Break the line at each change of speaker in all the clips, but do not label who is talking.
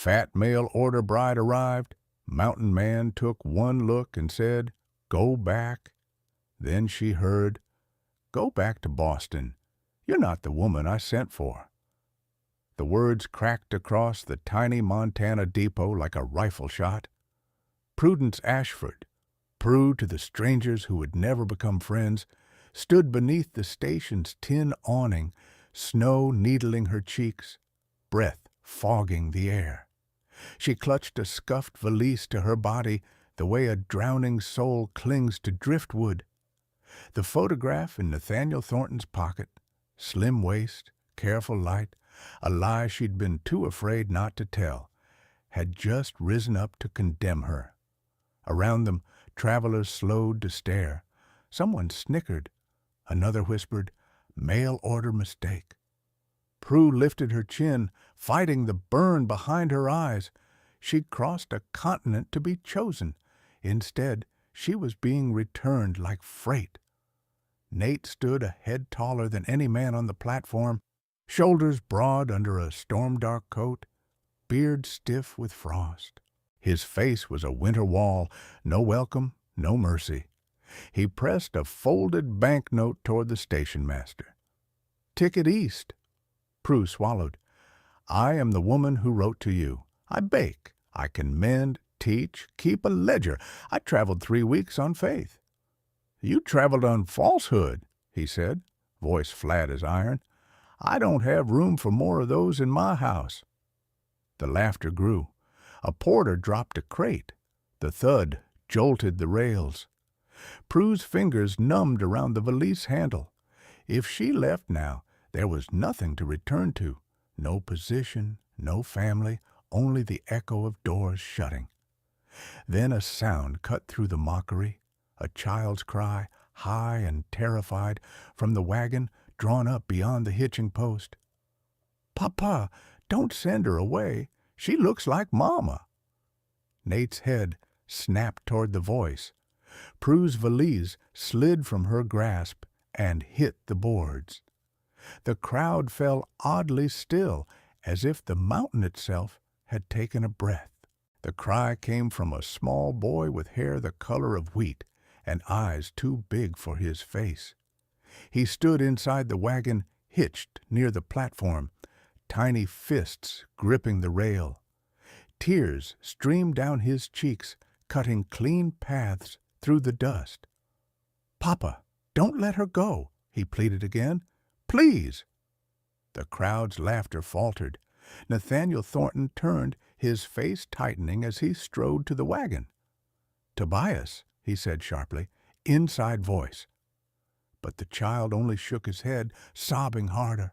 Fat mail-order bride arrived. Mountain man took one look and said, "Go back." Then she heard, "Go back to Boston. You're not the woman I sent for." The words cracked across the tiny Montana depot like a rifle shot. Prudence Ashford, Prue to the strangers who would never become friends, stood beneath the station's tin awning, snow needling her cheeks, breath fogging the air. She clutched a scuffed valise to her body the way a drowning soul clings to driftwood. The photograph in Nathaniel Thornton's pocket, slim waist, careful light, a lie she'd been too afraid not to tell, had just risen up to condemn her. Around them, travelers slowed to stare. Someone snickered. Another whispered, "Mail-order mistake." Prue lifted her chin, fighting the burn behind her eyes. She'd crossed a continent to be chosen. Instead, she was being returned like freight. Nate stood a head taller than any man on the platform, shoulders broad under a storm-dark coat, beard stiff with frost. His face was a winter wall, no welcome, no mercy. He pressed a folded banknote toward the station master. "Ticket east." Prue swallowed. "I am the woman who wrote to you. I bake. I can mend, teach, keep a ledger. I traveled 3 weeks on faith." "You traveled on falsehood," he said, voice flat as iron. "I don't have room for more of those in my house." The laughter grew. A porter dropped a crate. The thud jolted the rails. Prue's fingers numbed around the valise handle. If she left now, there was nothing to return to. No position, no family, only the echo of doors shutting. Then a sound cut through the mockery, a child's cry, high and terrified, from the wagon drawn up beyond the hitching post. "Papa, don't send her away. She looks like Mama." Nate's head snapped toward the voice. Prue's valise slid from her grasp and hit the boards. The crowd fell oddly still, as if the mountain itself had taken a breath. The cry came from a small boy with hair the color of wheat and eyes too big for his face. He stood inside the wagon, hitched near the platform, tiny fists gripping the rail. Tears streamed down his cheeks, cutting clean paths through the dust. "Papa, don't let her go," he pleaded again. "Please." The crowd's laughter faltered. Nathaniel Thornton turned, his face tightening as he strode to the wagon. "Tobias," he said sharply, inside voice. But the child only shook his head, sobbing harder.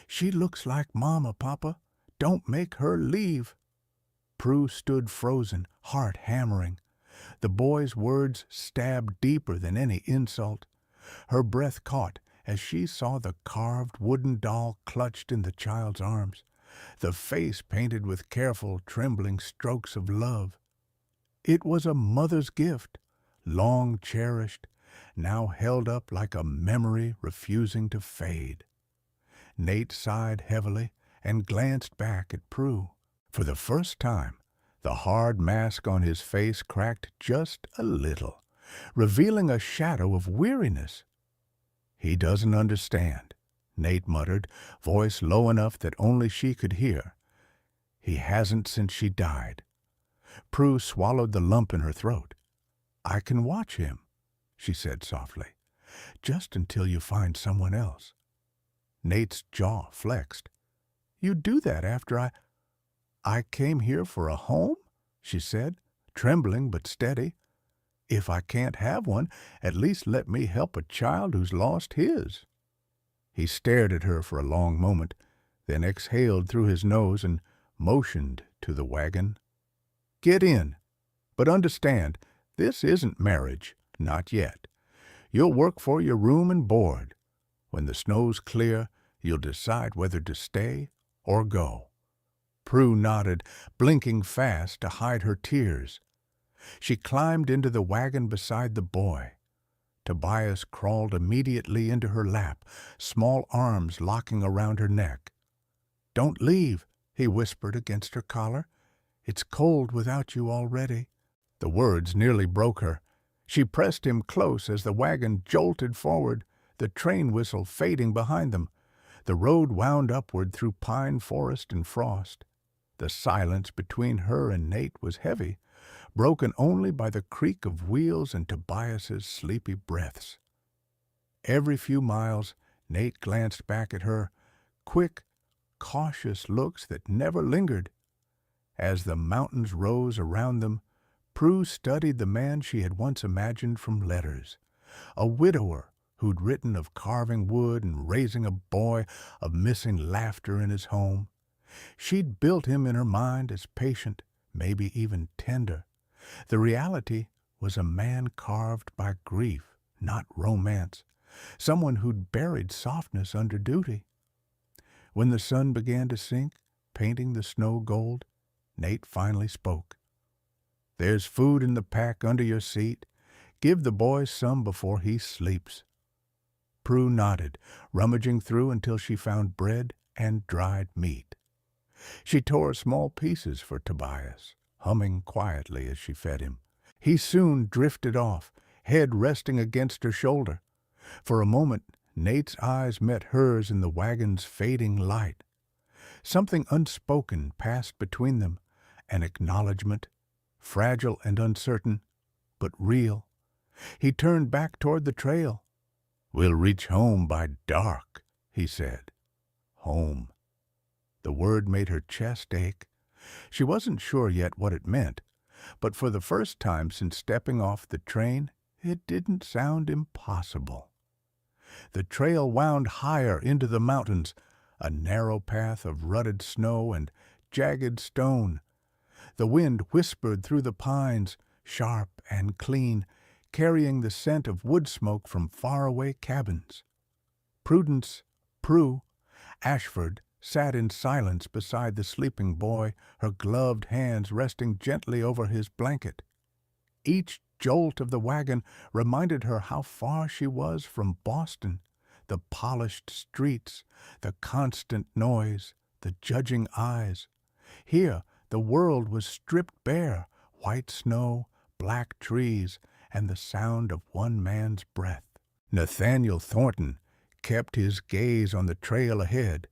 "She looks like Mama, Papa. Don't make her leave." Prue stood frozen, heart hammering. The boy's words stabbed deeper than any insult. Her breath caught as she saw the carved wooden doll clutched in the child's arms, the face painted with careful, trembling strokes of love. It was a mother's gift, long cherished, now held up like a memory refusing to fade. Nate sighed heavily and glanced back at Prue. For the first time, the hard mask on his face cracked just a little, revealing a shadow of weariness. "He doesn't understand," Nate muttered, voice low enough that only she could hear. "He hasn't since she died." Prue swallowed the lump in her throat. "I can watch him," she said softly, "just until you find someone else." Nate's jaw flexed. "You do that after I came here for a home?" she said, trembling but steady. "If I can't have one, at least let me help a child who's lost his." He stared at her for a long moment, then exhaled through his nose and motioned to the wagon. "Get in. But understand, this isn't marriage, not yet. You'll work for your room and board. When the snow's clear, you'll decide whether to stay or go." Prue nodded, blinking fast to hide her tears. She climbed into the wagon beside the boy. Tobias crawled immediately into her lap, small arms locking around her neck. "Don't leave," he whispered against her collar. It's cold without you already." The words nearly broke her. She pressed him close as the wagon jolted forward, the train whistle fading behind them. The road wound upward through pine forest and frost. The silence between her and Nate was heavy, broken only by the creak of wheels and Tobias's sleepy breaths. Every few miles, Nate glanced back at her, quick, cautious looks that never lingered. As the mountains rose around them, Prue studied the man she had once imagined from letters, a widower who'd written of carving wood and raising a boy, of missing laughter in his home. She'd built him in her mind as patient, maybe even tender. The reality was a man carved by grief, not romance, someone who'd buried softness under duty. When the sun began to sink, painting the snow gold, Nate finally spoke. "There's food in the pack under your seat. Give the boy some before he sleeps." Prue nodded, rummaging through until she found bread and dried meat. She tore small pieces for Tobias, humming quietly as she fed him. He soon drifted off, head resting against her shoulder. For a moment, Nate's eyes met hers in the wagon's fading light. Something unspoken passed between them, an acknowledgment, fragile and uncertain, but real. He turned back toward the trail. "We'll reach home by dark," he said. Home. The word made her chest ache. She wasn't sure yet what it meant, but for the first time since stepping off the train, it didn't sound impossible. The trail wound higher into the mountains, a narrow path of rutted snow and jagged stone. The wind whispered through the pines, sharp and clean, carrying the scent of wood smoke from faraway cabins. Prue, Ashford, sat in silence beside the sleeping boy, her gloved hands resting gently over his blanket. Each jolt of the wagon reminded her how far she was from Boston, the polished streets, the constant noise, the judging eyes. Here, the world was stripped bare, white snow, black trees, and the sound of one man's breath. Nathaniel Thornton kept his gaze on the trail ahead.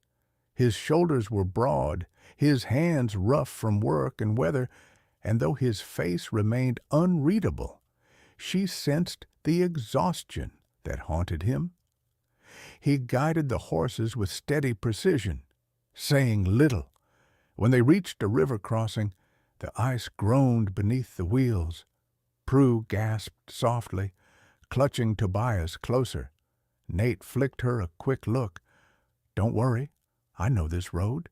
His shoulders were broad, his hands rough from work and weather, and though his face remained unreadable, she sensed the exhaustion that haunted him. He guided the horses with steady precision, saying little. When they reached a river crossing, the ice groaned beneath the wheels. Prue gasped softly, clutching Tobias closer. Nate flicked her a quick look. "Don't worry, I know this road."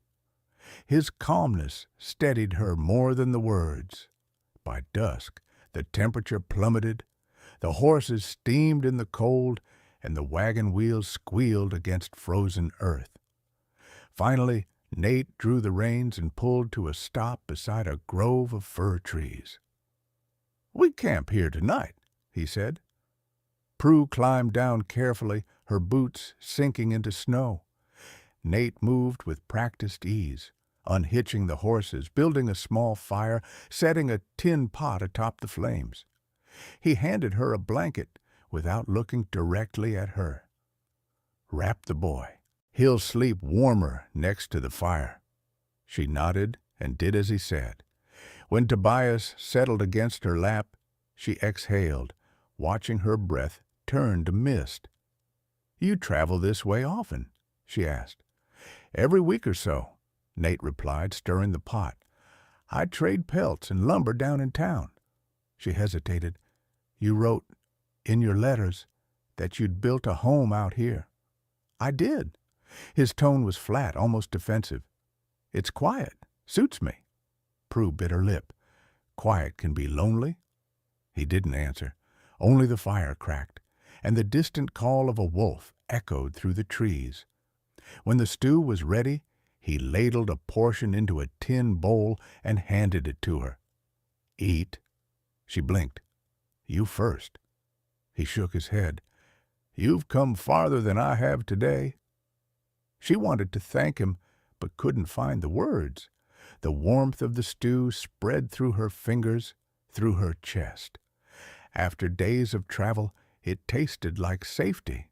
His calmness steadied her more than the words. By dusk, the temperature plummeted, the horses steamed in the cold, and the wagon wheels squealed against frozen earth. Finally, Nate drew the reins and pulled to a stop beside a grove of fir trees. "We camp here tonight," he said. Prue climbed down carefully, her boots sinking into snow. Nate moved with practiced ease, unhitching the horses, building a small fire, setting a tin pot atop the flames. He handed her a blanket without looking directly at her. "Wrap the boy. He'll sleep warmer next to the fire." She nodded and did as he said. When Tobias settled against her lap, she exhaled, watching her breath turn to mist. "You travel this way often?" she asked. "Every week or so," Nate replied, stirring the pot. "I trade pelts and lumber down in town." She hesitated. "You wrote, in your letters, that you'd built a home out here." "I did." His tone was flat, almost defensive. "It's quiet. Suits me." Prue bit her lip. "Quiet can be lonely?" He didn't answer. Only the fire cracked, and the distant call of a wolf echoed through the trees. When the stew was ready, he ladled a portion into a tin bowl and handed it to her. "Eat." She blinked. "You first." He shook his head. "You've come farther than I have today." She wanted to thank him, but couldn't find the words. The warmth of the stew spread through her fingers, through her chest. After days of travel, it tasted like safety.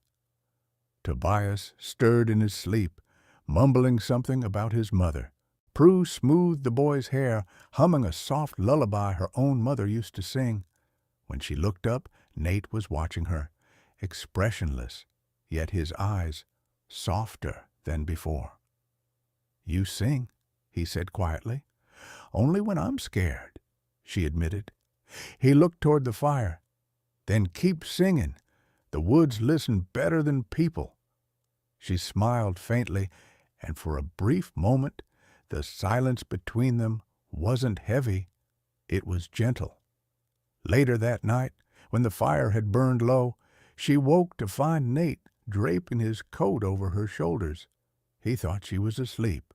Tobias stirred in his sleep, mumbling something about his mother. Prue smoothed the boy's hair, humming a soft lullaby her own mother used to sing. When she looked up, Nate was watching her, expressionless, yet his eyes softer than before. "You sing," he said quietly. "Only when I'm scared," she admitted. He looked toward the fire. "Then keep singing. The woods listen better than people." She smiled faintly, and for a brief moment the silence between them wasn't heavy, it was gentle. Later that night, when the fire had burned low, she woke to find Nate draping his coat over her shoulders. He thought she was asleep.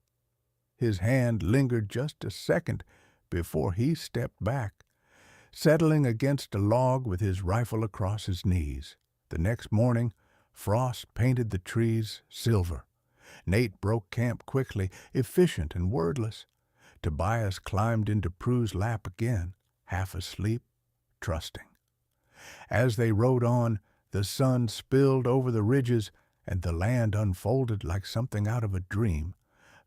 His hand lingered just a second before he stepped back, settling against a log with his rifle across his knees. The next morning, frost painted the trees silver. Nate broke camp quickly, efficient and wordless. Tobias climbed into Prue's lap again, half asleep, trusting. As they rode on, the sun spilled over the ridges, and the land unfolded like something out of a dream,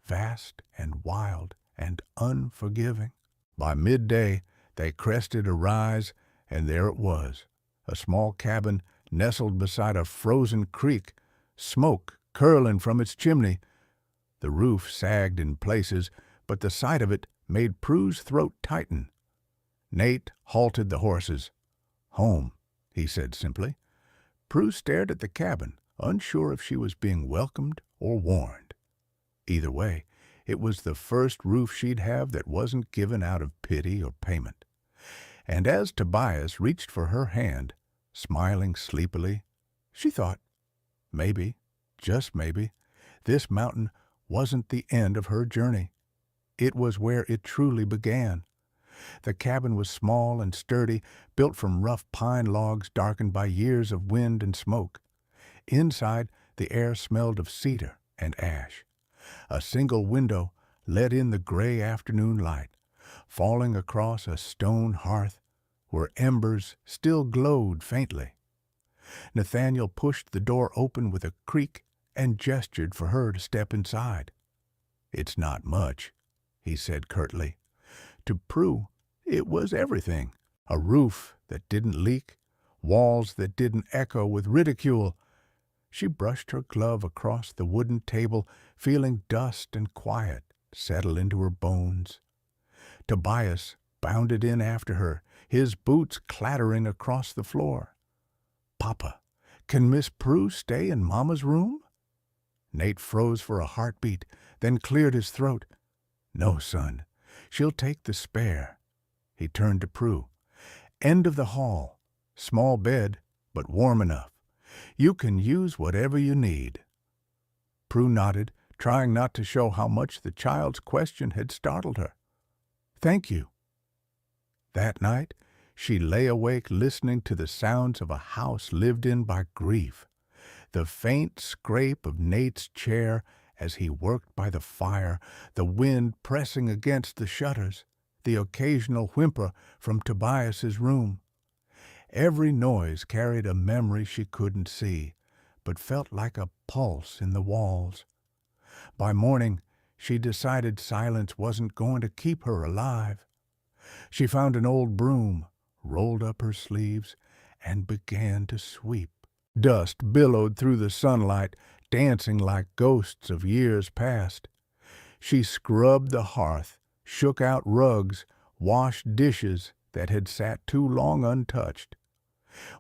vast and wild and unforgiving. By midday, they crested a rise, and there it was, a small cabin nestled beside a frozen creek, smoke curling from its chimney. The roof sagged in places, but the sight of it made Prue's throat tighten. Nate halted the horses. "Home," he said simply. Prue stared at the cabin, unsure if she was being welcomed or warned. Either way, it was the first roof she'd have that wasn't given out of pity or payment. And as Tobias reached for her hand, smiling sleepily, she thought, maybe, just maybe, this mountain wasn't the end of her journey. It was where it truly began. The cabin was small and sturdy, built from rough pine logs darkened by years of wind and smoke. Inside, the air smelled of cedar and ash. A single window let in the gray afternoon light, falling across a stone hearth where embers still glowed faintly. Nathaniel pushed the door open with a creak and gestured for her to step inside. "It's not much," he said curtly. To Prue, it was everything. A roof that didn't leak, walls that didn't echo with ridicule. She brushed her glove across the wooden table, feeling dust and quiet settle into her bones. Tobias bounded in after her, his boots clattering across the floor. "Papa, can Miss Prue stay in Mama's room?" Nate froze for a heartbeat, then cleared his throat. "No, son. She'll take the spare." He turned to Prue. "End of the hall. Small bed, but warm enough. You can use whatever you need." Prue nodded, trying not to show how much the child's question had startled her. "Thank you." That night, she lay awake listening to the sounds of a house lived in by grief. The faint scrape of Nate's chair as he worked by the fire, the wind pressing against the shutters, the occasional whimper from Tobias's room. Every noise carried a memory she couldn't see, but felt like a pulse in the walls. By morning, she decided silence wasn't going to keep her alive. She found an old broom, rolled up her sleeves, and began to sweep. Dust billowed through the sunlight, dancing like ghosts of years past. She scrubbed the hearth, shook out rugs, washed dishes that had sat too long untouched.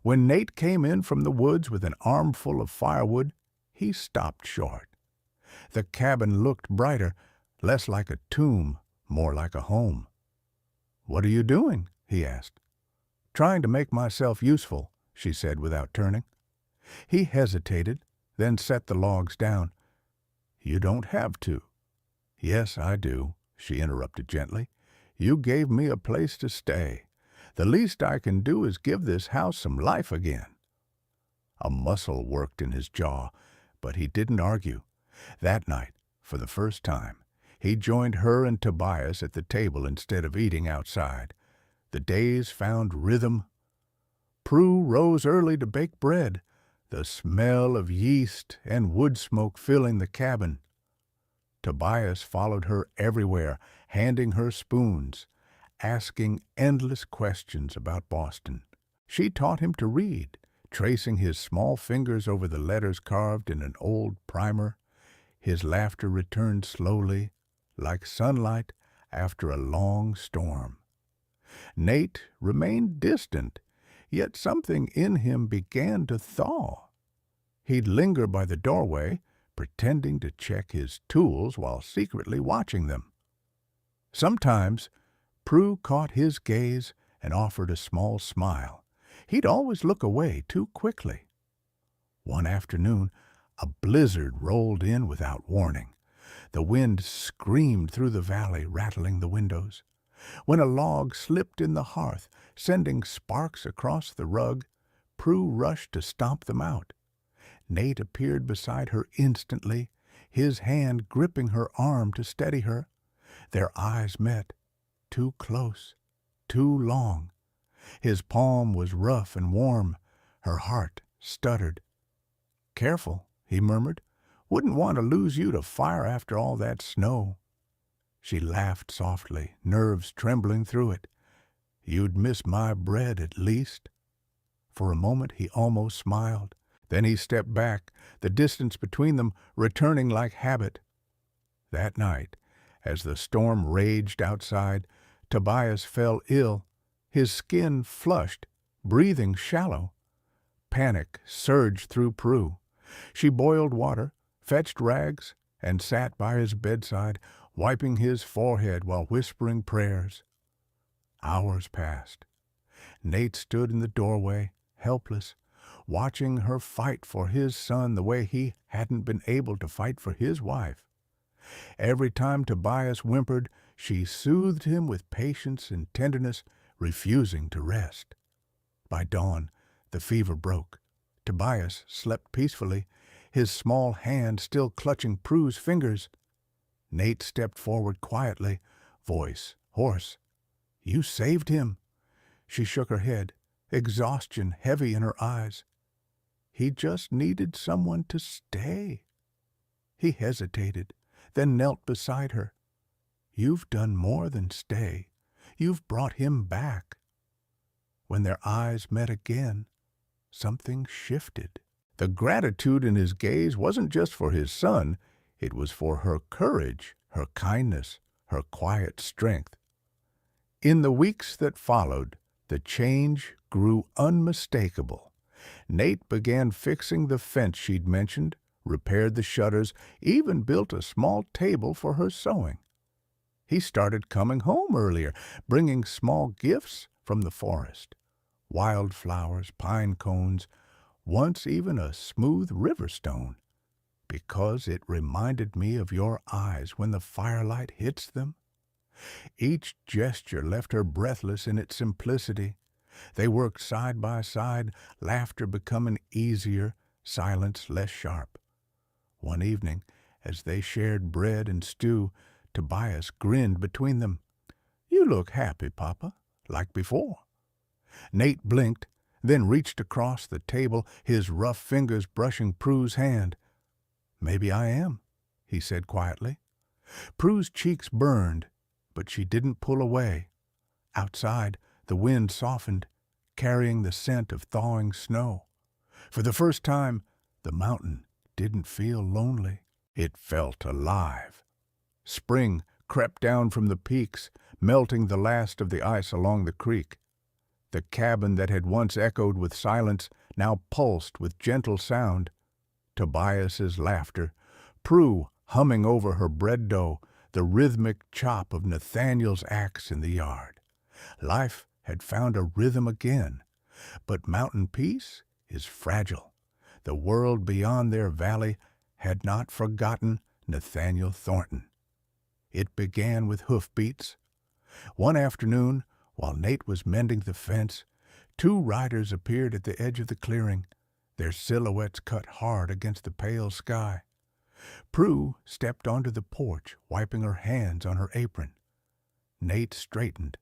When Nate came in from the woods with an armful of firewood, he stopped short. The cabin looked brighter, less like a tomb, more like a home. "What are you doing?" he asked. "Trying to make myself useful," she said without turning. He hesitated, then set the logs down. "You don't have to." "Yes, I do," she interrupted gently. "You gave me a place to stay. The least I can do is give this house some life again." A muscle worked in his jaw, but he didn't argue. That night, for the first time, He joined her and Tobias at the table instead of eating outside. The days found rhythm. Prue rose early to bake bread, the smell of yeast and wood smoke filling the cabin. Tobias followed her everywhere, handing her spoons, asking endless questions about Boston. She taught him to read, tracing his small fingers over the letters carved in an old primer. His laughter returned slowly, like sunlight after a long storm. Nate remained distant, yet something in him began to thaw. He'd linger by the doorway, pretending to check his tools while secretly watching them. Sometimes Prue caught his gaze and offered a small smile. He'd always look away too quickly. One afternoon, a blizzard rolled in without warning. The wind screamed through the valley, rattling the windows. When a log slipped in the hearth, sending sparks across the rug, Prue rushed to stomp them out. Nate appeared beside her instantly, his hand gripping her arm to steady her. Their eyes met, too close, too long. His palm was rough and warm. Her heart stuttered. "Careful," he murmured. "Wouldn't want to lose you to fire after all that snow." She laughed softly, nerves trembling through it. "You'd miss my bread at least." For a moment he almost smiled. Then he stepped back, the distance between them returning like habit. That night, as the storm raged outside, Tobias fell ill, his skin flushed, breathing shallow. Panic surged through Prue. She boiled water, fetched rags, and sat by his bedside, wiping his forehead while whispering prayers. Hours passed. Nate stood in the doorway, helpless, watching her fight for his son the way he hadn't been able to fight for his wife. Every time Tobias whimpered, she soothed him with patience and tenderness, refusing to rest. By dawn, the fever broke. Tobias slept peacefully, his small hand still clutching Prue's fingers. Nate stepped forward quietly, voice hoarse. "You saved him." She shook her head, exhaustion heavy in her eyes. "He just needed someone to stay." He hesitated, then knelt beside her. "You've done more than stay. You've brought him back." When their eyes met again, something shifted. The gratitude in his gaze wasn't just for his son, it was for her courage, her kindness, her quiet strength. In the weeks that followed, the change grew unmistakable. Nate began fixing the fence she'd mentioned, repaired the shutters, even built a small table for her sewing. He started coming home earlier, bringing small gifts from the forest. Wildflowers, pine cones, once even a smooth river stone, because it reminded me of your eyes when the firelight hits them. Each gesture left her breathless in its simplicity. They worked side by side, laughter becoming easier, silence less sharp. One evening, as they shared bread and stew, Tobias grinned between them. "You look happy, Papa, like before." Nate blinked, then reached across the table, his rough fingers brushing Prue's hand. "Maybe I am," he said quietly. Prue's cheeks burned, but she didn't pull away. Outside, the wind softened, carrying the scent of thawing snow. For the first time, the mountain didn't feel lonely. It felt alive. Spring crept down from the peaks, melting the last of the ice along the creek. The cabin that had once echoed with silence now pulsed with gentle sound. Tobias's laughter, Prue humming over her bread dough, the rhythmic chop of Nathaniel's axe in the yard. Life had found a rhythm again, but mountain peace is fragile. The world beyond their valley had not forgotten Nathaniel Thornton. It began with hoofbeats. One afternoon, while Nate was mending the fence, two riders appeared at the edge of the clearing, their silhouettes cut hard against the pale sky. Prue stepped onto the porch, wiping her hands on her apron. Nate straightened,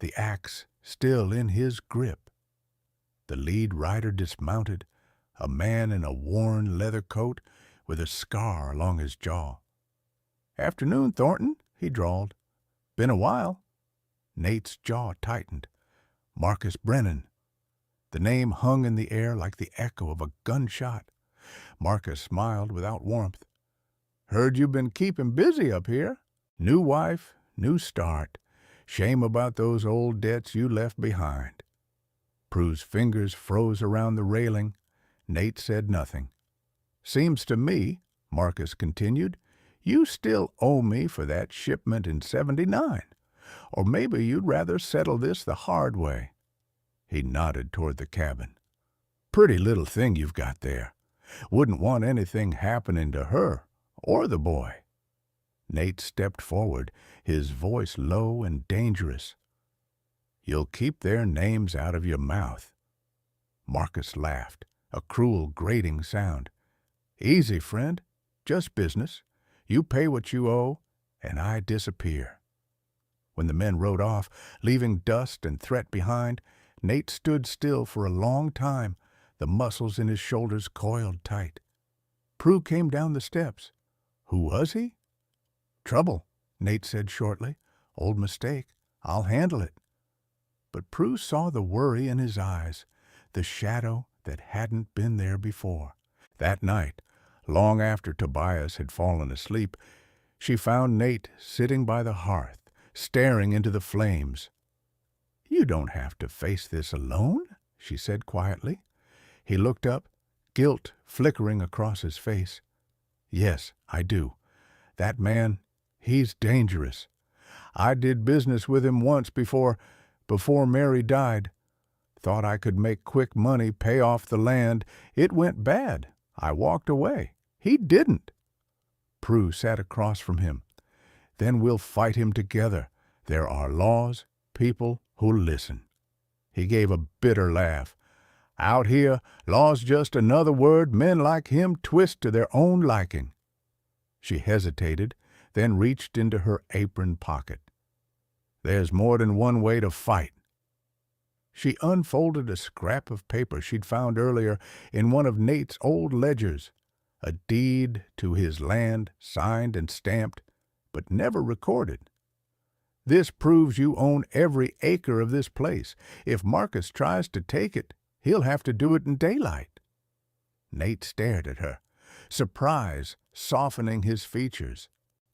the axe still in his grip. The lead rider dismounted, a man in a worn leather coat with a scar along his jaw. "Afternoon, Thornton," he drawled. "Been a while." Nate's jaw tightened. Marcus Brennan. The name hung in the air like the echo of a gunshot. Marcus smiled without warmth. "Heard you've been keeping busy up here. New wife, new start. Shame about those old debts you left behind." Prue's fingers froze around the railing. Nate said nothing. "Seems to me," Marcus continued, "you still owe me for that shipment in '79. Or maybe you'd rather settle this the hard way." He nodded toward the cabin. "Pretty little thing you've got there. Wouldn't want anything happening to her or the boy." Nate stepped forward, his voice low and dangerous. "You'll keep their names out of your mouth." Marcus laughed, a cruel, grating sound. "Easy, friend. Just business. You pay what you owe, and I disappear." When the men rode off, leaving dust and threat behind, Nate stood still for a long time, the muscles in his shoulders coiled tight. Prue came down the steps. Who was he? "Trouble," Nate said shortly. "Old mistake. I'll handle it." But Prue saw the worry in his eyes, the shadow that hadn't been there before. That night, long after Tobias had fallen asleep, she found Nate sitting by the hearth, staring into the flames. "You don't have to face this alone," she said quietly. He looked up, guilt flickering across his face. "Yes, I do. That man, he's dangerous. I did business with him once before Mary died. Thought I could make quick money, pay off the land. It went bad. I walked away. He didn't." Prue sat across from him. "Then we'll fight him together. There are laws, people who'll listen." He gave a bitter laugh. "Out here, law's just another word men like him twist to their own liking." She hesitated, then reached into her apron pocket. "There's more than one way to fight." She unfolded a scrap of paper she'd found earlier in one of Nate's old ledgers, a deed to his land, signed and stamped, but never recorded. "This proves you own every acre of this place. If Marcus tries to take it, he'll have to do it in daylight." Nate stared at her, surprise softening his features.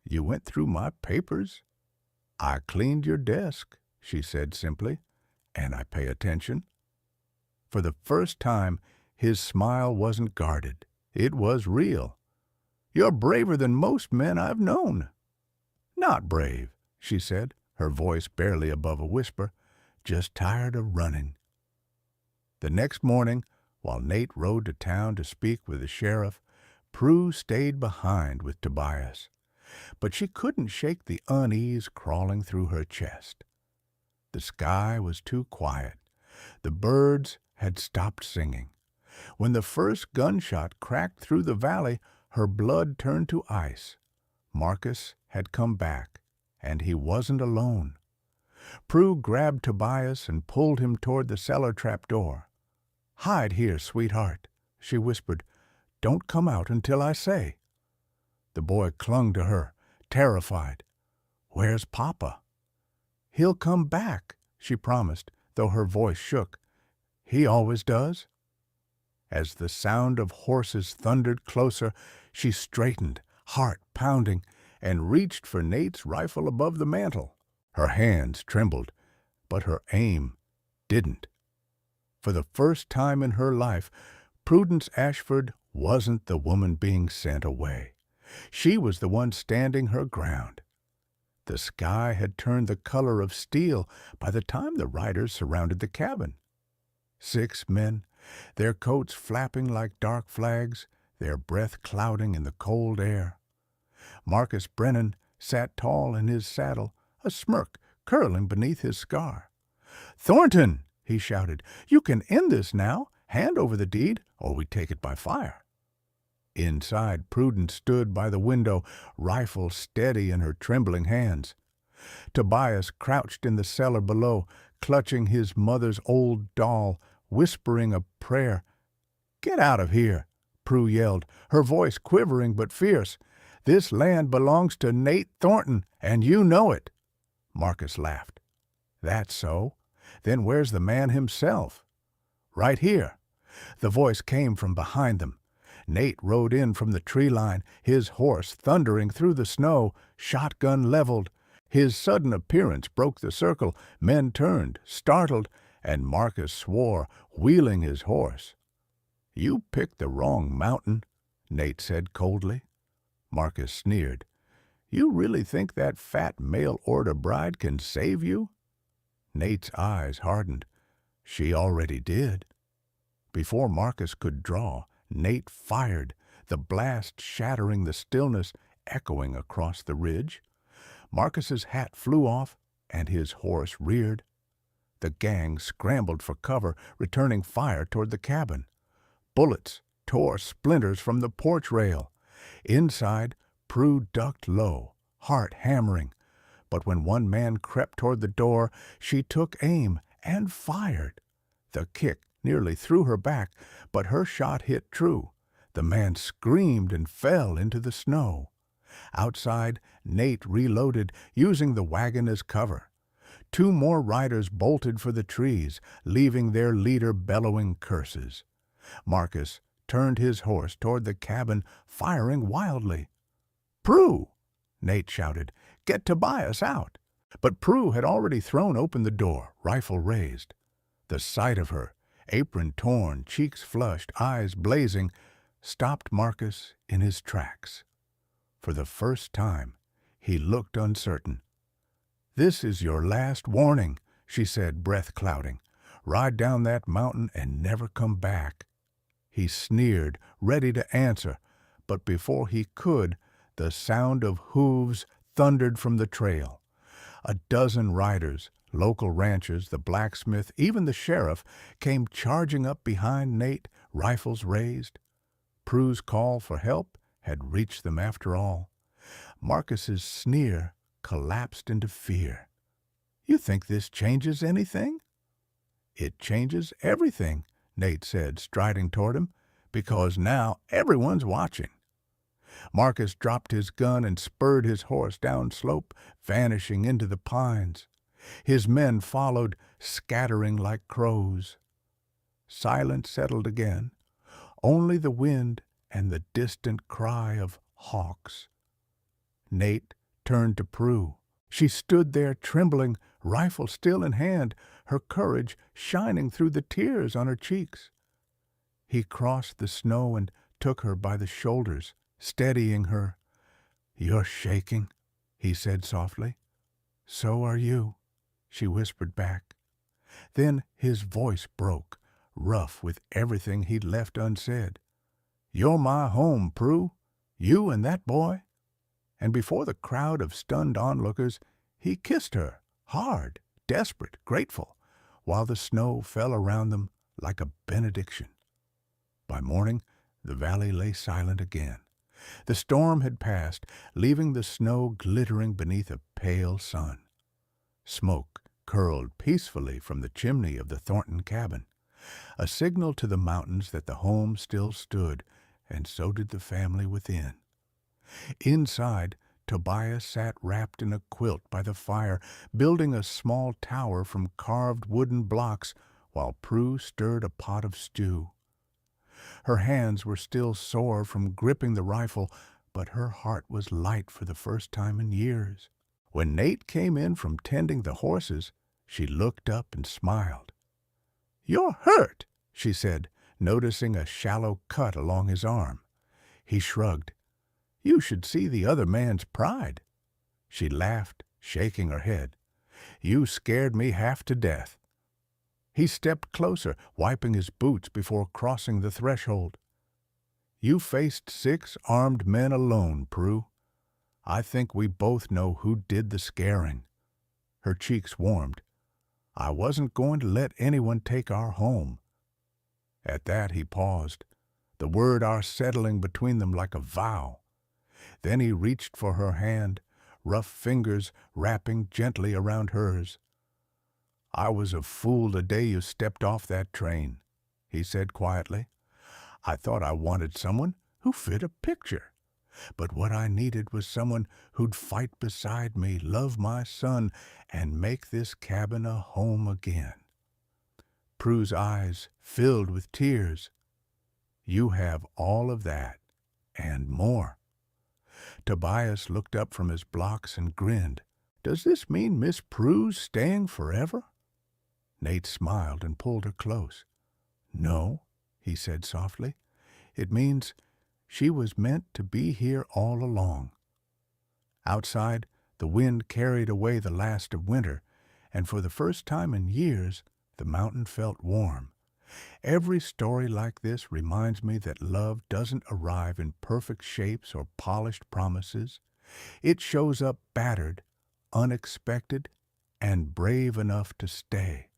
"You went through my papers?" "I cleaned your desk," she said simply, "and I pay attention." For the first time, his smile wasn't guarded. It was real. "You're braver than most men I've known." "Not brave," she said, her voice barely above a whisper, "just tired of running." The next morning, while Nate rode to town to speak with the sheriff, Prue stayed behind with Tobias. But she couldn't shake the unease crawling through her chest. The sky was too quiet. The birds had stopped singing. When the first gunshot cracked through the valley, her blood turned to ice. Marcus had come back, and he wasn't alone. Prue grabbed Tobias and pulled him toward the cellar trap door. "Hide here, sweetheart," she whispered. "Don't come out until I say." The boy clung to her, terrified. "Where's Papa?" "He'll come back," she promised, though her voice shook. "He always does." As the sound of horses thundered closer, she straightened, heart pounding, and reached for Nate's rifle above the mantel. Her hands trembled, but her aim didn't. For the first time in her life, Prudence Ashford wasn't the woman being sent away. She was the one standing her ground. The sky had turned the color of steel by the time the riders surrounded the cabin. 6 men, their coats flapping like dark flags, their breath clouding in the cold air. Marcus Brennan sat tall in his saddle, a smirk curling beneath his scar. "Thornton!" he shouted. "You can end this now. Hand over the deed, or we take it by fire." Inside, Prudence stood by the window, rifle steady in her trembling hands. Tobias crouched in the cellar below, clutching his mother's old doll, whispering a prayer. "Get out of here," Prue yelled, her voice quivering but fierce. "This land belongs to Nate Thornton, and you know it." Marcus laughed. "That's so. Then where's the man himself?" "Right here." The voice came from behind them. Nate rode in from the tree line, his horse thundering through the snow, shotgun leveled. His sudden appearance broke the circle. Men turned, startled, and Marcus swore, wheeling his horse. "You picked the wrong mountain," Nate said coldly. Marcus sneered. "You really think that fat mail-order bride can save you?" Nate's eyes hardened. She already did. Before Marcus could draw, Nate fired, the blast shattering the stillness, echoing across the ridge. Marcus's hat flew off, and his horse reared. The gang scrambled for cover, returning fire toward the cabin. Bullets tore splinters from the porch rail. Inside, Prue ducked low, heart hammering. But when one man crept toward the door, she took aim and fired. The kick nearly threw her back, but her shot hit true. The man screamed and fell into the snow. Outside, Nate reloaded, using the wagon as cover. Two more riders bolted for the trees, leaving their leader bellowing curses. Marcus turned his horse toward the cabin, firing wildly. "Prue!" Nate shouted. "Get Tobias out!" But Prue had already thrown open the door, rifle raised. The sight of her, apron torn, cheeks flushed, eyes blazing, stopped Marcus in his tracks. For the first time, he looked uncertain. "This is your last warning," she said, breath clouding. "Ride down that mountain and never come back." He sneered, ready to answer, but before he could, the sound of hooves thundered from the trail. A dozen riders, local ranchers, the blacksmith, even the sheriff, came charging up behind Nate, rifles raised. Prue's call for help had reached them after all. Marcus's sneer collapsed into fear. "You think this changes anything?" "It changes everything," Nate said, striding toward him, "because now everyone's watching." Marcus dropped his gun and spurred his horse down slope, vanishing into the pines. His men followed, scattering like crows. Silence settled again, only the wind and the distant cry of hawks. Nate turned to Prue. She stood there trembling, rifle still in hand, her courage shining through the tears on her cheeks. He crossed the snow and took her by the shoulders, steadying her. "You're shaking," he said softly. "So are you," she whispered back. Then his voice broke, rough with everything he'd left unsaid. "You're my home, Prue, you and that boy." And before the crowd of stunned onlookers, he kissed her, hard, desperate, grateful, while the snow fell around them like a benediction. By morning, the valley lay silent again. The storm had passed, leaving the snow glittering beneath a pale sun. Smoke curled peacefully from the chimney of the Thornton cabin, a signal to the mountains that the home still stood, and so did the family within. Inside, Tobias sat wrapped in a quilt by the fire, building a small tower from carved wooden blocks, while Prue stirred a pot of stew. Her hands were still sore from gripping the rifle, but her heart was light for the first time in years. When Nate came in from tending the horses, she looked up and smiled. "You're hurt," she said, noticing a shallow cut along his arm. He shrugged. "You should see the other man's pride." She laughed, shaking her head. "You scared me half to death." He stepped closer, wiping his boots before crossing the threshold. "You faced 6 armed men alone, Prue. I think we both know who did the scaring." Her cheeks warmed. "I wasn't going to let anyone take our home." At that he paused. the word are settling between them like a vow. Then he reached for her hand, rough fingers wrapping gently around hers. "I was a fool the day you stepped off that train," he said quietly. "I thought I wanted someone who fit a picture. But what I needed was someone who'd fight beside me, love my son, and make this cabin a home again." Prue's eyes filled with tears. "You have all of that, and more." Tobias looked up from his blocks and grinned. "Does this mean Miss Prue's staying forever?" Nate smiled and pulled her close. "No," he said softly. "It means she was meant to be here all along." Outside, the wind carried away the last of winter, and for the first time in years, the mountain felt warm. Every story like this reminds me that love doesn't arrive in perfect shapes or polished promises. It shows up battered, unexpected, and brave enough to stay.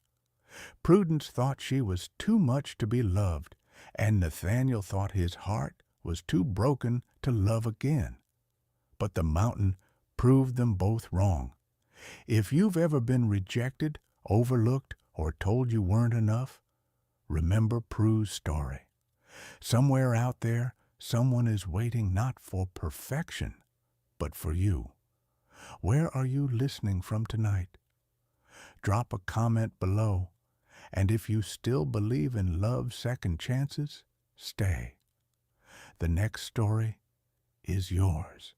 Prudence thought she was too much to be loved, and Nathaniel thought his heart was too broken to love again. But the mountain proved them both wrong. If you've ever been rejected, overlooked, or told you weren't enough, remember Prue's story. Somewhere out there, someone is waiting not for perfection, but for you. Where are you listening from tonight? Drop a comment below, and if you still believe in love's second chances, stay. The next story is yours.